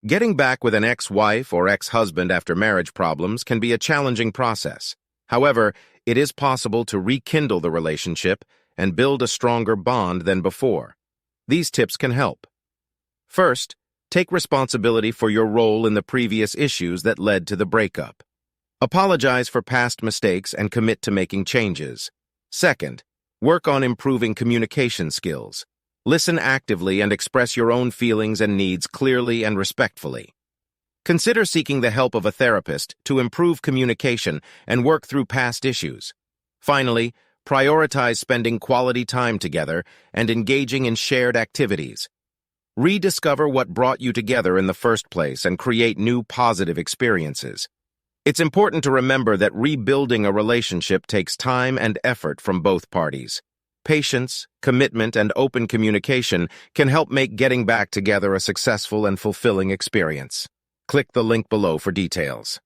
Getting back with an ex-wife or ex-husband after marriage problems can be a challenging process. However, it is possible to rekindle the relationship and build a stronger bond than before. These tips can help. First, take responsibility for your role in the previous issues that led to the breakup. Apologize for past mistakes and commit to making changes. Second, work on improving communication skills. Listen actively and express your own feelings and needs clearly and respectfully. Consider seeking the help of a therapist to improve communication and work through past issues. Finally, prioritize spending quality time together and engaging in shared activities. Rediscover what brought you together in the first place and create new positive experiences. It's important to remember that rebuilding a relationship takes time and effort from both parties. Patience, commitment, and open communication can help make getting back together a successful and fulfilling experience. Click the link below for details.